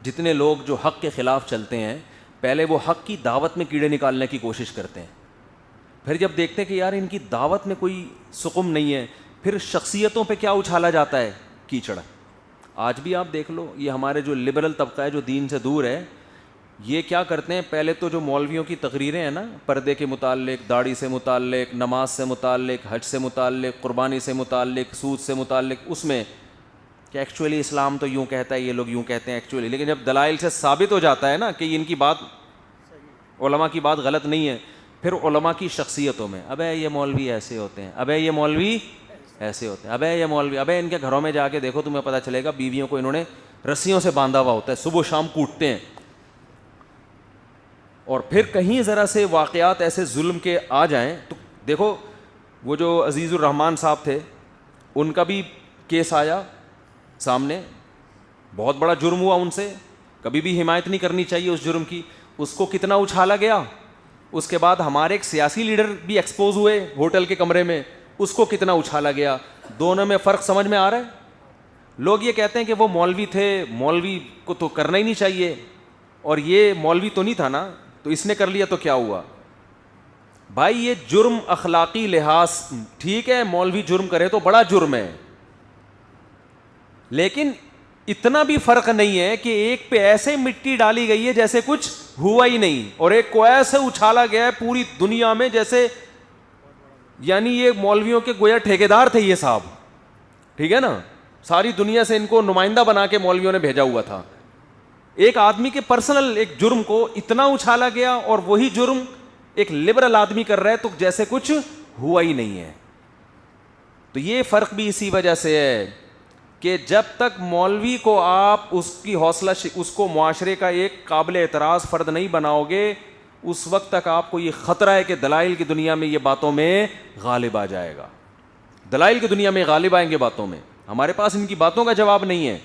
جتنے لوگ جو حق کے خلاف چلتے ہیں پہلے وہ حق کی دعوت میں کیڑے نکالنے کی کوشش کرتے ہیں, پھر جب دیکھتے ہیں کہ یار ان کی دعوت میں کوئی سکم نہیں ہے, پھر شخصیتوں پہ کیا اچھالا جاتا ہے, کیچڑ. آج بھی آپ دیکھ لو, یہ ہمارے جو لبرل طبقہ ہے جو دین سے دور ہے, یہ کیا کرتے ہیں, پہلے تو جو مولویوں کی تقریریں ہیں نا, پردے کے متعلق, داڑھی سے متعلق, نماز سے متعلق, حج سے متعلق, قربانی سے متعلق, سود سے متعلق, اس میں کہ ایکچولی اسلام تو یوں کہتا ہے, یہ لوگ یوں کہتے ہیں ایکچولی, لیکن جب دلائل سے ثابت ہو جاتا ہے نا کہ ان کی بات, علماء کی بات غلط نہیں ہے, پھر علماء کی شخصیتوں میں ابے یہ مولوی ایسے ہوتے ہیں, ابے یہ مولوی ایسے ہوتے ہیں, ابے یہ مولوی, ابے ان کے گھروں میں جا کے دیکھو تمہیں پتہ چلے گا بیویوں کو انہوں نے رسیوں سے باندھا ہوا ہوتا ہے, صبح و شام کوٹتے ہیں. اور پھر کہیں ذرا سے واقعات ایسے ظلم کے آ جائیں تو دیکھو, وہ جو عزیز الرحمان صاحب تھے ان کا بھی کیس آیا سامنے, بہت بڑا جرم ہوا ان سے, کبھی بھی حمایت نہیں کرنی چاہیے اس جرم کی, اس کو کتنا اچھالا گیا. اس کے بعد ہمارے ایک سیاسی لیڈر بھی ایکسپوز ہوئے ہوٹل کے کمرے میں, اس کو کتنا اچھالا گیا. دونوں میں فرق سمجھ میں آ رہا ہے. لوگ یہ کہتے ہیں کہ وہ مولوی تھے, مولوی کو تو کرنا ہی نہیں چاہیے, اور یہ مولوی تو نہیں تھا نا تو اس نے کر لیا تو کیا ہوا. بھائی یہ جرم اخلاقی لحاظ ٹھیک ہے, مولوی جرم کرے تو بڑا جرم ہے, لیکن اتنا بھی فرق نہیں ہے کہ ایک پہ ایسے مٹی ڈالی گئی ہے جیسے کچھ ہوا ہی نہیں, اور ایک کو ایسے اچھالا گیا ہے پوری دنیا میں جیسے, یعنی یہ مولویوں کے گویا ٹھیکیدار تھے یہ صاحب, ٹھیک ہے نا, ساری دنیا سے ان کو نمائندہ بنا کے مولویوں نے بھیجا ہوا تھا. ایک آدمی کے پرسنل ایک جرم کو اتنا اچھالا گیا, اور وہی جرم ایک لبرل آدمی کر رہا ہے تو جیسے کچھ ہوا ہی نہیں ہے. تو یہ فرق بھی اسی وجہ سے ہے کہ جب تک مولوی کو آپ اس کی حوصلہ اس کو معاشرے کا ایک قابل اعتراض فرد نہیں بناؤ گے, اس وقت تک آپ کو یہ خطرہ ہے کہ دلائل کی دنیا میں یہ باتوں میں غالب آ جائے گا. دلائل کی دنیا میں غالب آئیں گے باتوں میں, ہمارے پاس ان کی باتوں کا جواب نہیں ہے.